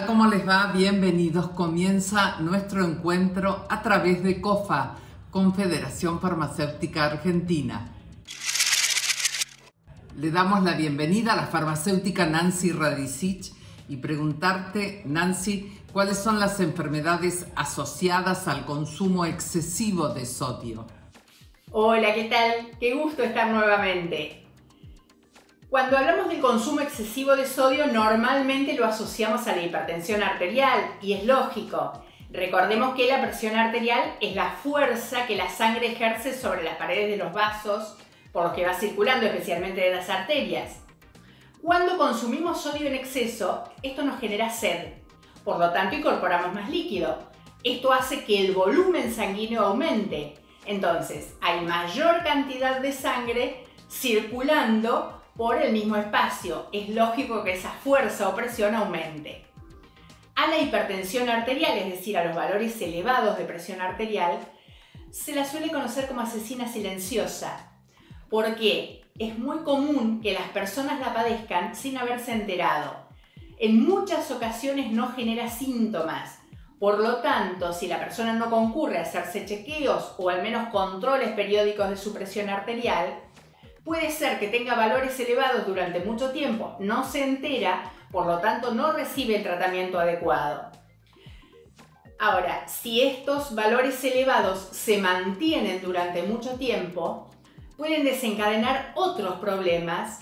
tal? ¿Cómo les va? Bienvenidos. Comienza nuestro encuentro a través de COFA, Confederación Farmacéutica Argentina. Le damos la bienvenida a la farmacéutica Nancy Radicic y preguntarte, Nancy, ¿cuáles son las enfermedades asociadas al consumo excesivo de sodio? Hola, ¿qué tal? Qué gusto estar nuevamente. Cuando hablamos del consumo excesivo de sodio, normalmente lo asociamos a la hipertensión arterial, y es lógico. Recordemos que la presión arterial es la fuerza que la sangre ejerce sobre las paredes de los vasos, por los que va circulando, especialmente de las arterias. Cuando consumimos sodio en exceso, esto nos genera sed. Por lo tanto, incorporamos más líquido. Esto hace que el volumen sanguíneo aumente. Entonces, hay mayor cantidad de sangre circulando por el mismo espacio. Es lógico que esa fuerza o presión aumente. A la hipertensión arterial, es decir, a los valores elevados de presión arterial, se la suele conocer como asesina silenciosa, porque es muy común que las personas la padezcan sin haberse enterado. En muchas ocasiones no genera síntomas. Por lo tanto, si la persona no concurre a hacerse chequeos o al menos controles periódicos de su presión arterial, puede ser que tenga valores elevados durante mucho tiempo, no se entera, por lo tanto no recibe el tratamiento adecuado. Ahora, si estos valores elevados se mantienen durante mucho tiempo, pueden desencadenar otros problemas,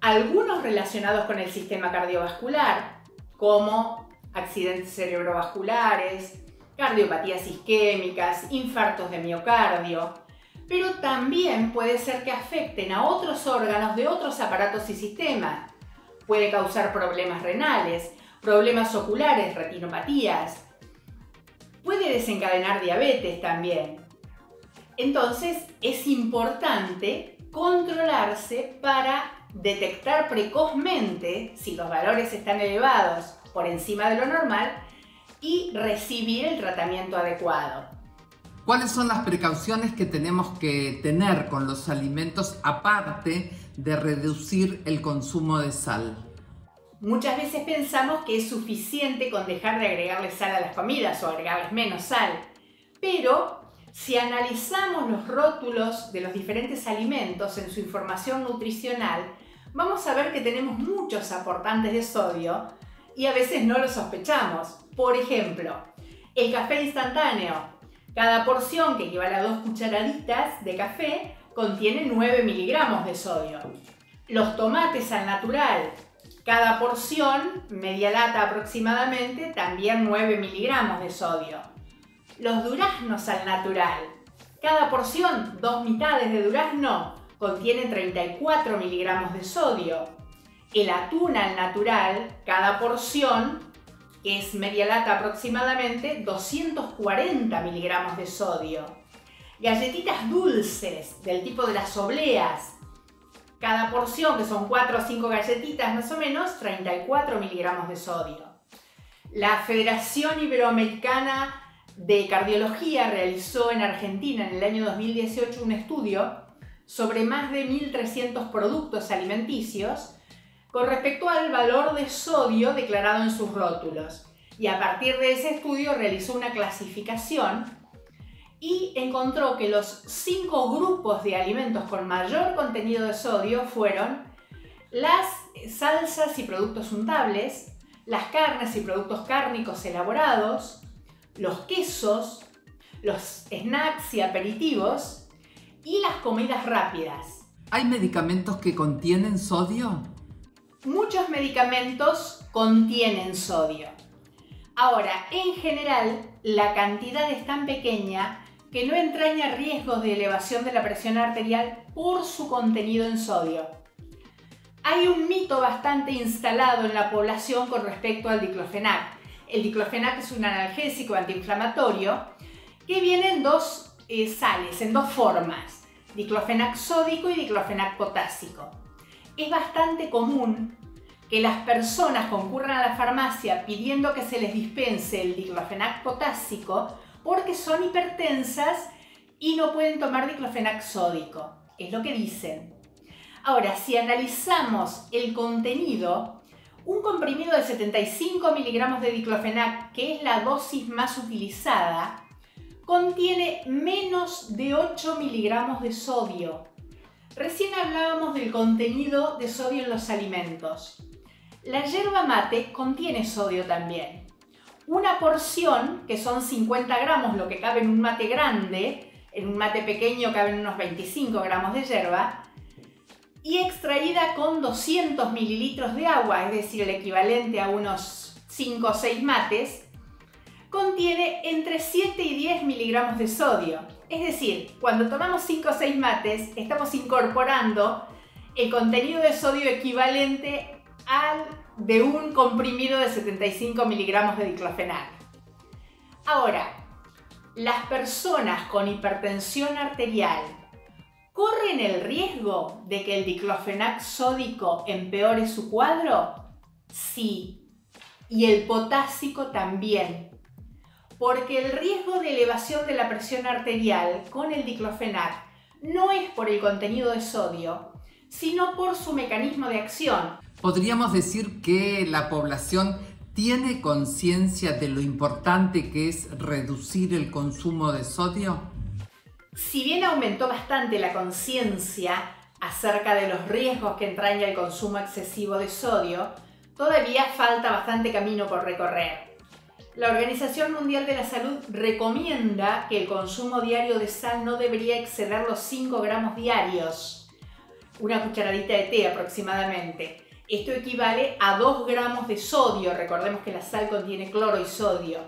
algunos relacionados con el sistema cardiovascular, como accidentes cerebrovasculares, cardiopatías isquémicas, infartos de miocardio, pero también puede ser que afecten a otros órganos de otros aparatos y sistemas. Puede causar problemas renales, problemas oculares, retinopatías. Puede desencadenar diabetes también. Entonces, es importante controlarse para detectar precozmente si los valores están elevados por encima de lo normal y recibir el tratamiento adecuado. ¿Cuáles son las precauciones que tenemos que tener con los alimentos aparte de reducir el consumo de sal? Muchas veces pensamos que es suficiente con dejar de agregarle sal a las comidas o agregarles menos sal, pero si analizamos los rótulos de los diferentes alimentos en su información nutricional, vamos a ver que tenemos muchos aportantes de sodio y a veces no lo sospechamos. Por ejemplo, el café instantáneo. Cada porción, que equivale a 2 cucharaditas de café, contiene 9 miligramos de sodio. Los tomates al natural. Cada porción, media lata aproximadamente, también 9 miligramos de sodio. Los duraznos al natural. Cada porción, 2 mitades de durazno, contiene 34 miligramos de sodio. El atún al natural, cada porción, que es media lata aproximadamente, 240 miligramos de sodio. Galletitas dulces del tipo de las obleas. Cada porción, que son 4 o 5 galletitas más o menos, 34 miligramos de sodio. La Federación Iberoamericana de Cardiología realizó en Argentina en el año 2018 un estudio sobre más de 1.300 productos alimenticios con respecto al valor de sodio declarado en sus rótulos. Y a partir de ese estudio realizó una clasificación y encontró que los 5 grupos de alimentos con mayor contenido de sodio fueron las salsas y productos untables, las carnes y productos cárnicos elaborados, los quesos, los snacks y aperitivos y las comidas rápidas. ¿Hay medicamentos que contienen sodio? Muchos medicamentos contienen sodio. Ahora, en general, la cantidad es tan pequeña que no entraña riesgos de elevación de la presión arterial por su contenido en sodio. Hay un mito bastante instalado en la población con respecto al diclofenac. El diclofenac es un analgésico antiinflamatorio que viene en 2 sales, en 2 formas: diclofenac sódico y diclofenac potásico. Es bastante común que las personas concurran a la farmacia pidiendo que se les dispense el diclofenac potásico porque son hipertensas y no pueden tomar diclofenac sódico. Es lo que dicen. Ahora, si analizamos el contenido, Un comprimido de 75 miligramos de diclofenac, que es la dosis más utilizada, contiene menos de 8 miligramos de sodio. Recién hablábamos del contenido de sodio en los alimentos. La yerba mate contiene sodio también. Una porción, que son 50 gramos, lo que cabe en un mate grande, en un mate pequeño caben unos 25 gramos de yerba, y extraída con 200 mililitros de agua, es decir, el equivalente a unos 5 o 6 mates, contiene entre 7 y 10 miligramos de sodio. Es decir, cuando tomamos 5 o 6 mates, estamos incorporando el contenido de sodio equivalente al de un comprimido de 75 miligramos de diclofenac. Ahora, las personas con hipertensión arterial ¿corren el riesgo de que el diclofenac sódico empeore su cuadro? Sí, y el potásico también, porque el riesgo de elevación de la presión arterial con el diclofenac no es por el contenido de sodio, sino por su mecanismo de acción. ¿Podríamos decir que la población tiene conciencia de lo importante que es reducir el consumo de sodio? Si bien aumentó bastante la conciencia acerca de los riesgos que entraña el consumo excesivo de sodio, todavía falta bastante camino por recorrer. La Organización Mundial de la Salud recomienda que el consumo diario de sal no debería exceder los 5 gramos diarios, una cucharadita de té aproximadamente. Esto equivale a 2 gramos de sodio, recordemos que la sal contiene cloro y sodio.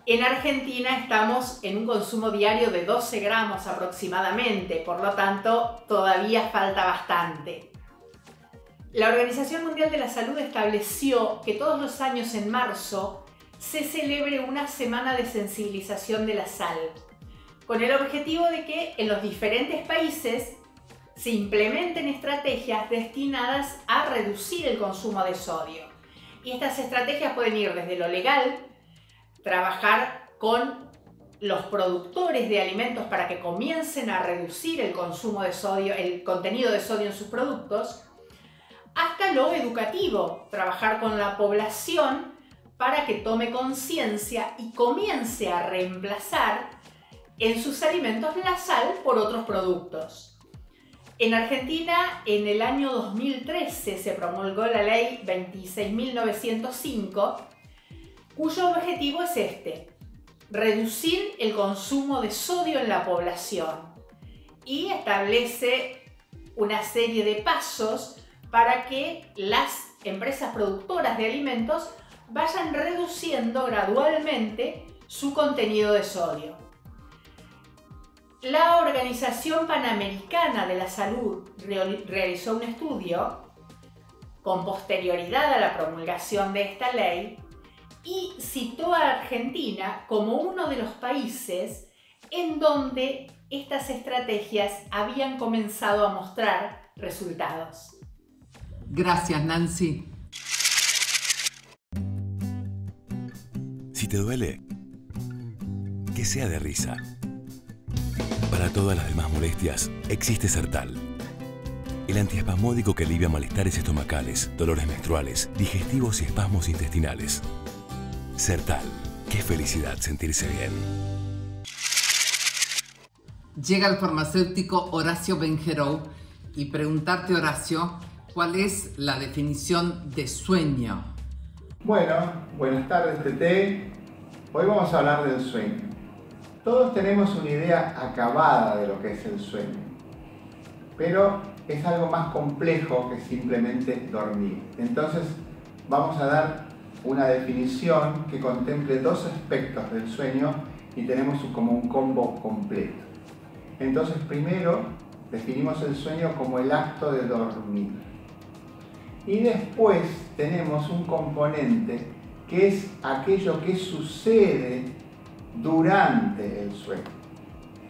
En Argentina estamos en un consumo diario de 12 gramos aproximadamente, por lo tanto todavía falta bastante. La Organización Mundial de la Salud estableció que todos los años en marzo se celebre una semana de sensibilización de la sal, con el objetivo de que en los diferentes países se implementen estrategias destinadas a reducir el consumo de sodio. Y estas estrategias pueden ir desde lo legal, trabajar con los productores de alimentos para que comiencen a reducir el consumo de sodio, el contenido de sodio en sus productos, hasta lo educativo, trabajar con la población para que tome conciencia y comience a reemplazar en sus alimentos la sal por otros productos. En Argentina, en el año 2013 se promulgó la ley 26.905, cuyo objetivo es reducir el consumo de sodio en la población, y establece una serie de pasos para que las empresas productoras de alimentos vayan reduciendo gradualmente su contenido de sodio. La Organización Panamericana de la Salud realizó un estudio con posterioridad a la promulgación de esta ley y citó a Argentina como uno de los países en donde estas estrategias habían comenzado a mostrar resultados. Gracias, Nancy. Si te duele, que sea de risa. Para todas las demás molestias, existe Sertal. El antiespasmódico que alivia malestares estomacales, dolores menstruales, digestivos y espasmos intestinales. Sertal. Qué felicidad sentirse bien. Llega el farmacéutico Horacio Benjerou y preguntarte, Horacio, ¿cuál es la definición de sueño? Bueno, buenas tardes, Tete. Hoy vamos a hablar del sueño. Todos tenemos una idea acabada de lo que es el sueño, pero es algo más complejo que simplemente dormir. Entonces vamos a dar una definición que contemple dos aspectos del sueño y tenemos como un combo completo. Entonces primero definimos el sueño como el acto de dormir. Y después tenemos un componente que es aquello que sucede durante el sueño.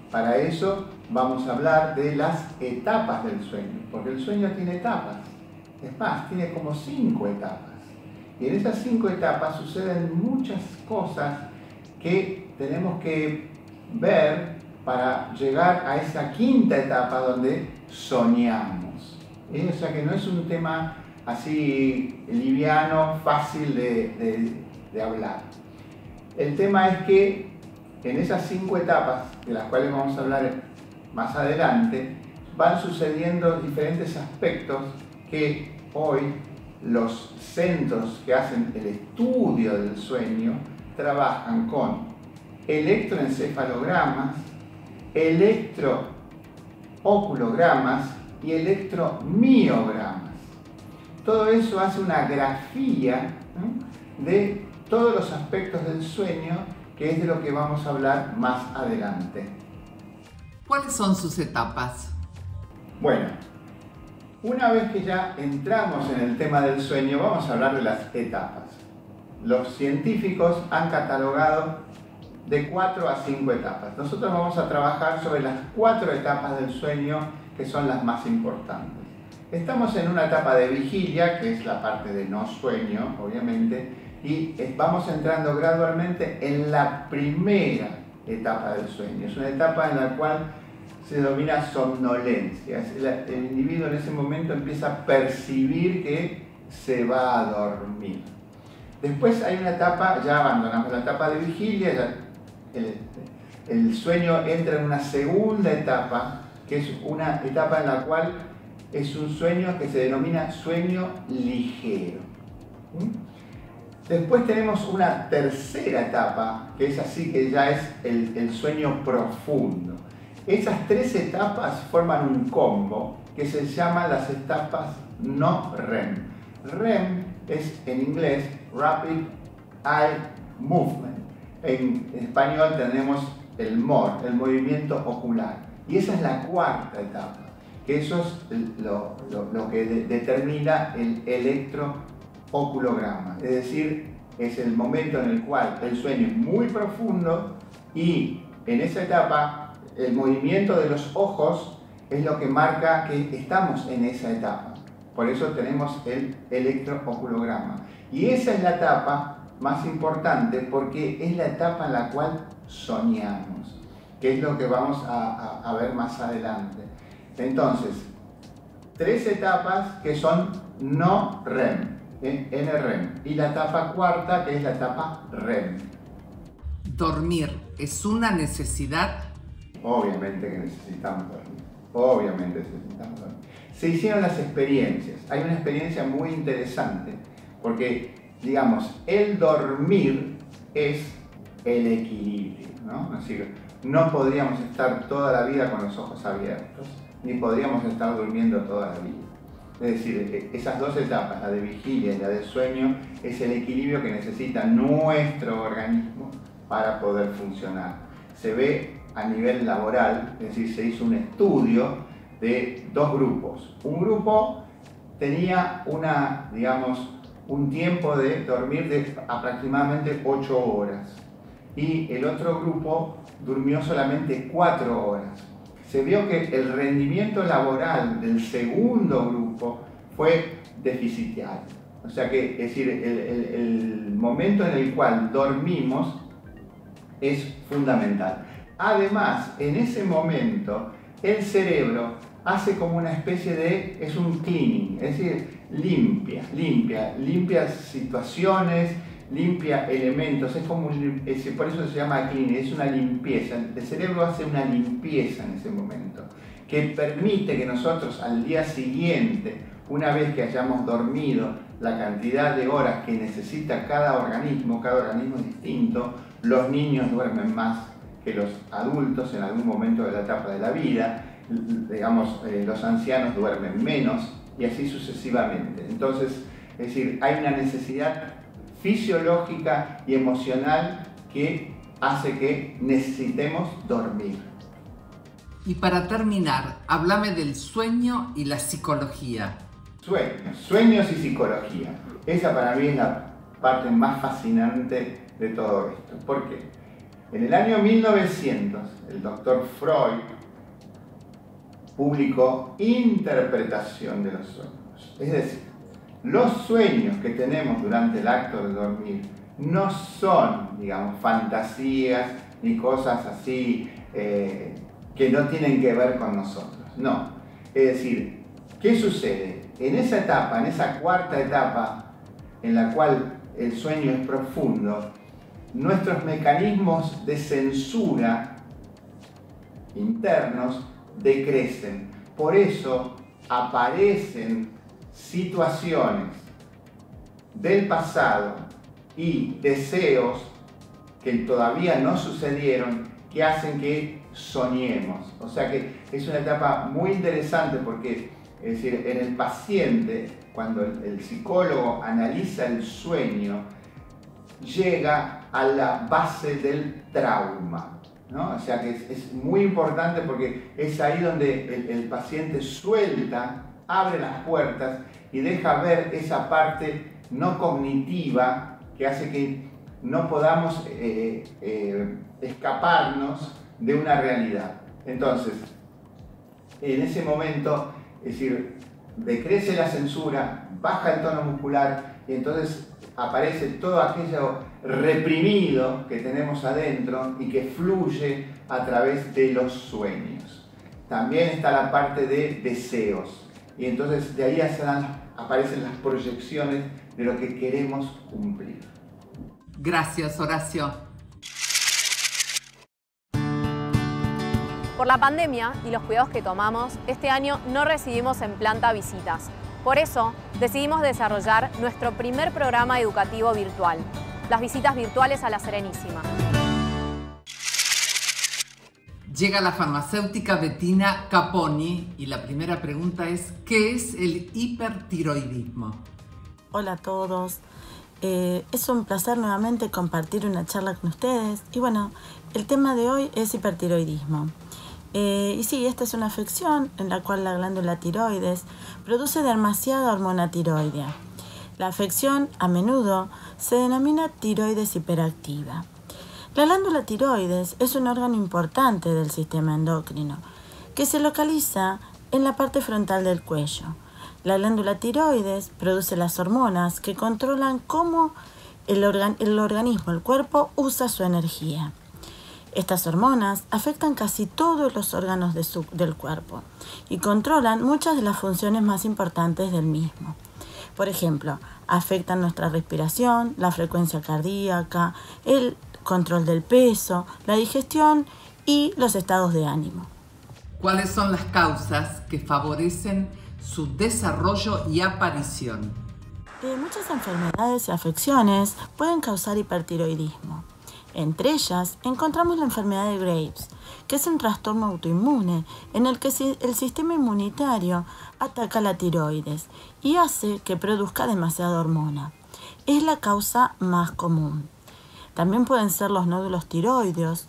Para eso vamos a hablar de las etapas del sueño, porque el sueño tiene etapas. Es más, tiene como 5 etapas. Y en esas 5 etapas suceden muchas cosas que tenemos que ver para llegar a esa 5ª etapa donde soñamos. O sea que no es un tema así liviano, fácil de hablar. El tema es que en esas 5 etapas, de las cuales vamos a hablar más adelante, van sucediendo diferentes aspectos que hoy los centros que hacen el estudio del sueño trabajan con electroencefalogramas, electrooculogramas y electromiogramas. Todo eso hace una grafía, ¿no?, de todos los aspectos del sueño, que es de lo que vamos a hablar más adelante. ¿Cuáles son sus etapas? Bueno, una vez que ya entramos en el tema del sueño, vamos a hablar de las etapas. Los científicos han catalogado de 4 a 5 etapas. Nosotros vamos a trabajar sobre las 4 etapas del sueño, que son las más importantes. Estamos en una etapa de vigilia, que es la parte de no sueño, obviamente, y vamos entrando gradualmente en la primera etapa del sueño. Es una etapa en la cual se denomina somnolencia. El individuo en ese momento empieza a percibir que se va a dormir. Después hay una etapa, ya abandonamos la etapa de vigilia, ya el sueño entra en una segunda etapa, que es una etapa en la cual es un sueño que se denomina sueño ligero. Después tenemos una tercera etapa, que es así, que ya es el sueño profundo. Esas 3 etapas forman un combo que se llama las etapas no REM. REM es en inglés Rapid Eye Movement. En español tenemos el MOR, el movimiento ocular. Y esa es la 4ª etapa, que eso es lo que determina el electrooculograma. Es decir, es el momento en el cual el sueño es muy profundo y en esa etapa el movimiento de los ojos es lo que marca que estamos en esa etapa. Por eso tenemos el electrooculograma. Y esa es la etapa más importante porque es la etapa en la cual soñamos, que es lo que vamos a ver más adelante. Entonces, 3 etapas que son no REM, NREM, y la etapa 4ª, que es la etapa REM. ¿Dormir es una necesidad? Obviamente que necesitamos dormir. Obviamente necesitamos dormir. Se hicieron las experiencias. Hay una experiencia muy interesante porque, digamos, el dormir es el equilibrio, ¿no? Es decir, no podríamos estar toda la vida con los ojos abiertos, ni podríamos estar durmiendo toda la vida. Es decir, esas 2 etapas, la de vigilia y la de sueño, es el equilibrio que necesita nuestro organismo para poder funcionar. Se ve a nivel laboral, es decir, se hizo un estudio de 2 grupos. Un grupo tenía un tiempo de dormir de aproximadamente 8 horas y el otro grupo durmió solamente 4 horas. Se vio que el rendimiento laboral del segundo grupo fue deficitario. O sea que, es decir, el momento en el cual dormimos es fundamental. Además, en ese momento, el cerebro hace como una especie es un cleaning, es decir, limpia situaciones, limpia elementos, es como por eso se llama cleaning, es una limpieza. El cerebro hace una limpieza en ese momento, que permite que nosotros al día siguiente, una vez que hayamos dormido la cantidad de horas que necesita cada organismo es distinto. Los niños duermen más que los adultos en algún momento de la etapa de la vida, digamos, los ancianos duermen menos y así sucesivamente. Entonces, es decir, hay una necesidad fisiológica y emocional que hace que necesitemos dormir. Y para terminar, háblame del sueño y la psicología. Sueños y psicología. Esa para mí es la parte más fascinante de todo esto. ¿Por qué? En el año 1900, el doctor Freud publicó Interpretación de los sueños. Es decir, los sueños que tenemos durante el acto de dormir no son, digamos, fantasías ni cosas así que no tienen que ver con nosotros. No. Es decir, ¿qué sucede? en esa etapa, en esa cuarta etapa, en la cual el sueño es profundo, nuestros mecanismos de censura internos decrecen. Por eso aparecen situaciones del pasado y deseos que todavía no sucedieron que hacen que soñemos. O sea que es una etapa muy interesante porque, es decir, en el paciente, cuando el psicólogo analiza el sueño, llega a la base del trauma, ¿no? O sea que es muy importante porque es ahí donde el paciente suelta, abre las puertas y deja ver esa parte no cognitiva que hace que no podamos escaparnos de una realidad. Entonces, en ese momento, es decir, decrece la censura, baja el tono muscular y entonces aparece todo aquello reprimido que tenemos adentro y que fluye a través de los sueños. También está la parte de deseos y entonces de ahí aparecen las proyecciones de lo que queremos cumplir. Gracias, Horacio. Por la pandemia y los cuidados que tomamos, este año no recibimos en planta visitas. Por eso, decidimos desarrollar nuestro primer programa educativo virtual, las visitas virtuales a La Serenísima. Llega la farmacéutica Bettina Caponi y la primera pregunta es: ¿qué es el hipertiroidismo? Hola a todos. Es un placer nuevamente compartir una charla con ustedes. Y bueno, el tema de hoy es hipertiroidismo. Y sí, esta es una afección en la cual la glándula tiroides produce demasiada hormona tiroidea. La afección a menudo se denomina tiroides hiperactiva. La glándula tiroides es un órgano importante del sistema endocrino que se localiza en la parte frontal del cuello. La glándula tiroides produce las hormonas que controlan cómo el organismo, el cuerpo, usa su energía. Estas hormonas afectan casi todos los órganos del cuerpo y controlan muchas de las funciones más importantes del mismo. Por ejemplo, afectan nuestra respiración, la frecuencia cardíaca, el control del peso, la digestión y los estados de ánimo. ¿Cuáles son las causas que favorecen su desarrollo y aparición? Muchas enfermedades y afecciones pueden causar hipertiroidismo. Entre ellas encontramos la enfermedad de Graves, que es un trastorno autoinmune en el que el sistema inmunitario ataca la tiroides y hace que produzca demasiada hormona. Es la causa más común. También pueden ser los nódulos tiroideos,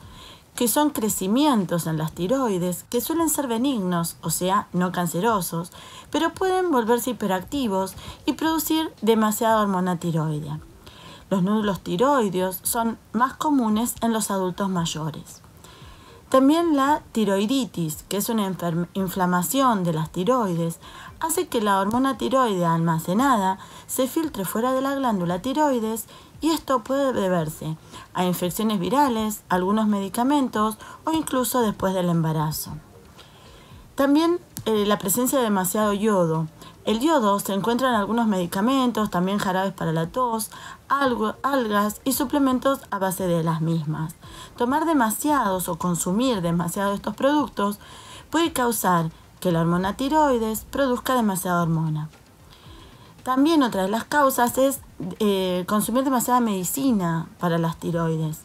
que son crecimientos en las tiroides que suelen ser benignos, o sea, no cancerosos, pero pueden volverse hiperactivos y producir demasiada hormona tiroidea. Los nódulos tiroideos son más comunes en los adultos mayores. También la tiroiditis, que es una inflamación de las tiroides, hace que la hormona tiroidea almacenada se filtre fuera de la glándula tiroides y esto puede deberse a infecciones virales, algunos medicamentos o incluso después del embarazo. También la presencia de demasiado yodo. El yodo se encuentra en algunos medicamentos, también jarabes para la tos, algas y suplementos a base de las mismas. Tomar demasiados o consumir demasiado de estos productos puede causar que la hormona tiroides produzca demasiada hormona. También otra de las causas es consumir demasiada medicina para las tiroides.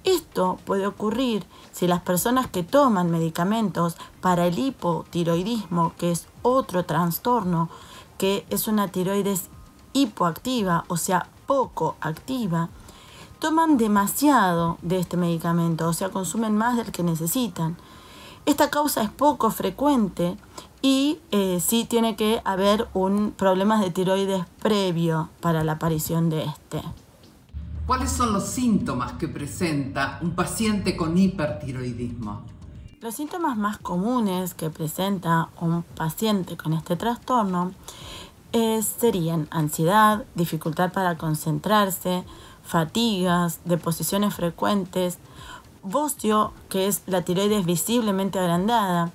Esto puede ocurrir si las personas que toman medicamentos para el hipotiroidismo, que es otro trastorno, que es una tiroides hipoactiva, o sea, poco activa, toman demasiado de este medicamento, o sea, consumen más del que necesitan. Esta causa es poco frecuente y sí tiene que haber un problema de tiroides previo para la aparición de este. ¿Cuáles son los síntomas que presenta un paciente con hipertiroidismo? Los síntomas más comunes que presenta un paciente con este trastorno serían ansiedad, dificultad para concentrarse, fatigas, deposiciones frecuentes, bocio, que es la tiroides visiblemente agrandada,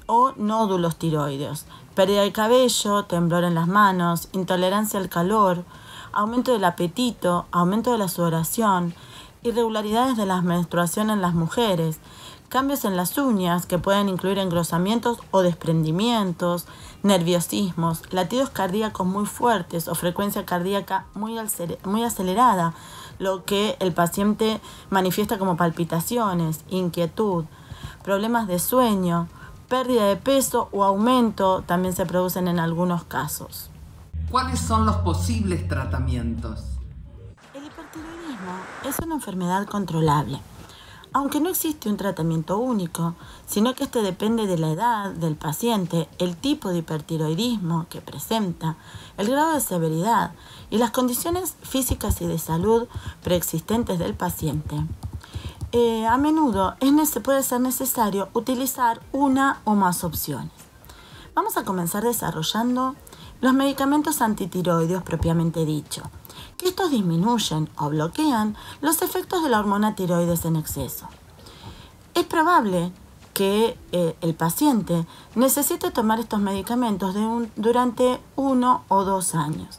o nódulos tiroideos, pérdida de cabello, temblor en las manos, intolerancia al calor, aumento del apetito, aumento de la sudoración, irregularidades de la menstruación en las mujeres, cambios en las uñas que pueden incluir engrosamientos o desprendimientos, nerviosismos, latidos cardíacos muy fuertes o frecuencia cardíaca muy acelerada, lo que el paciente manifiesta como palpitaciones, inquietud, problemas de sueño, pérdida de peso o aumento también se producen en algunos casos. ¿Cuáles son los posibles tratamientos? El hipertiroidismo es una enfermedad controlable, aunque no existe un tratamiento único, sino que este depende de la edad del paciente, el tipo de hipertiroidismo que presenta, el grado de severidad y las condiciones físicas y de salud preexistentes del paciente. A menudo puede ser necesario utilizar una o más opciones. Vamos a comenzar desarrollando los medicamentos antitiroideos propiamente dicho, que estos disminuyen o bloquean los efectos de la hormona tiroides en exceso. Es probable que el paciente necesite tomar estos medicamentos durante 1 o 2 años.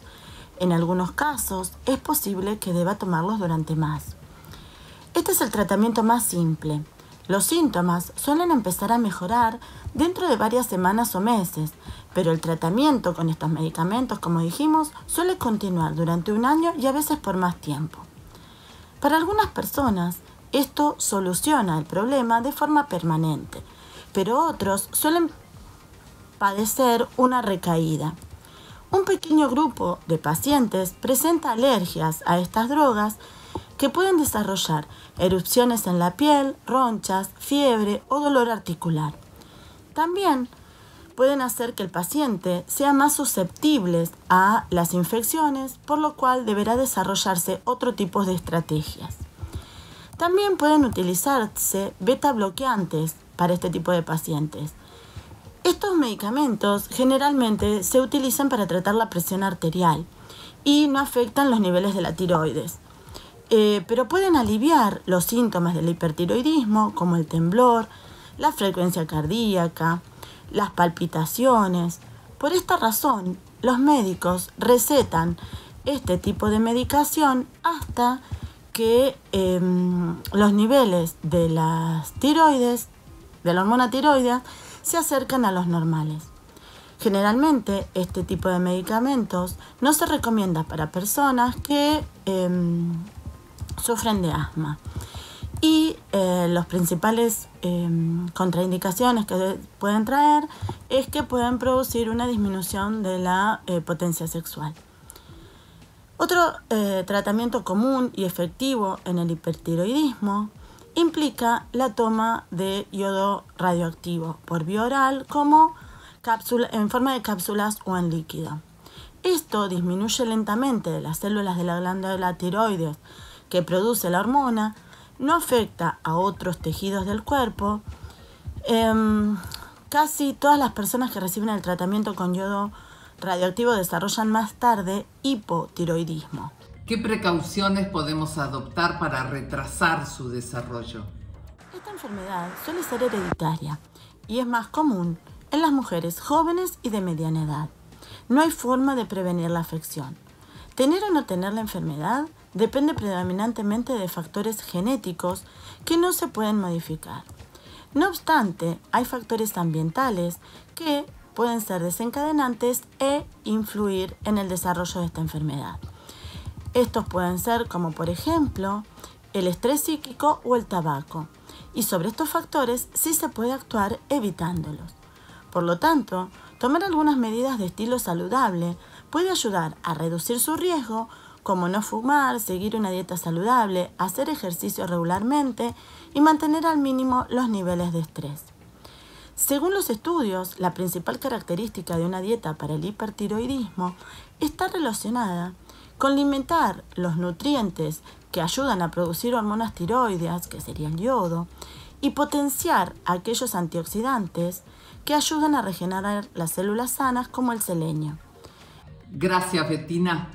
En algunos casos es posible que deba tomarlos durante más. Este es el tratamiento más simple. Los síntomas suelen empezar a mejorar dentro de varias semanas o meses, pero el tratamiento con estos medicamentos, como dijimos, suele continuar durante 1 año y a veces por más tiempo. Para algunas personas, esto soluciona el problema de forma permanente, pero otros suelen padecer una recaída. Un pequeño grupo de pacientes presenta alergias a estas drogas que pueden desarrollar erupciones en la piel, ronchas, fiebre o dolor articular. También pueden hacer que el paciente sea más susceptible a las infecciones, por lo cual deberá desarrollarse otro tipo de estrategias. También pueden utilizarse beta bloqueantes para este tipo de pacientes. Estos medicamentos generalmente se utilizan para tratar la presión arterial y no afectan los niveles de la tiroides. Pero pueden aliviar los síntomas del hipertiroidismo como el temblor, la frecuencia cardíaca, las palpitaciones. Por esta razón, los médicos recetan este tipo de medicación hasta que los niveles de las tiroides, de la hormona tiroidea, se acercan a los normales. Generalmente, este tipo de medicamentos no se recomienda para personas que sufren de asma. Y las principales contraindicaciones que pueden traer es que pueden producir una disminución de la potencia sexual. Otro tratamiento común y efectivo en el hipertiroidismo implica la toma de yodo radioactivo por vía oral como en forma de cápsulas o en líquido. Esto disminuye lentamente las células de la glándula tiroides que produce la hormona, no afecta a otros tejidos del cuerpo. Casi todas las personas que reciben el tratamiento con yodo radioactivo desarrollan más tarde hipotiroidismo. ¿Qué precauciones podemos adoptar para retrasar su desarrollo? Esta enfermedad suele ser hereditaria y es más común en las mujeres jóvenes y de mediana edad. No hay forma de prevenir la afección. Tener o no tener la enfermedad depende predominantemente de factores genéticos que no se pueden modificar. No obstante, hay factores ambientales que pueden ser desencadenantes e influir en el desarrollo de esta enfermedad. Estos pueden ser como por ejemplo el estrés psíquico o el tabaco, y sobre estos factores sí se puede actuar evitándolos. Por lo tanto, tomar algunas medidas de estilo saludable puede ayudar a reducir su riesgo, como no fumar, seguir una dieta saludable, hacer ejercicio regularmente y mantener al mínimo los niveles de estrés. Según los estudios, la principal característica de una dieta para el hipertiroidismo está relacionada con limitar los nutrientes que ayudan a producir hormonas tiroideas, que sería el yodo, y potenciar aquellos antioxidantes que ayudan a regenerar las células sanas, como el selenio. Gracias, Bettina.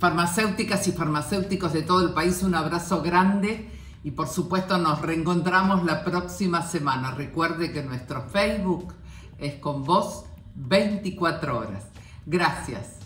Farmacéuticas y farmacéuticos de todo el país, un abrazo grande y por supuesto nos reencontramos la próxima semana. Recuerde que nuestro Facebook es Con Vos 24 horas. Gracias.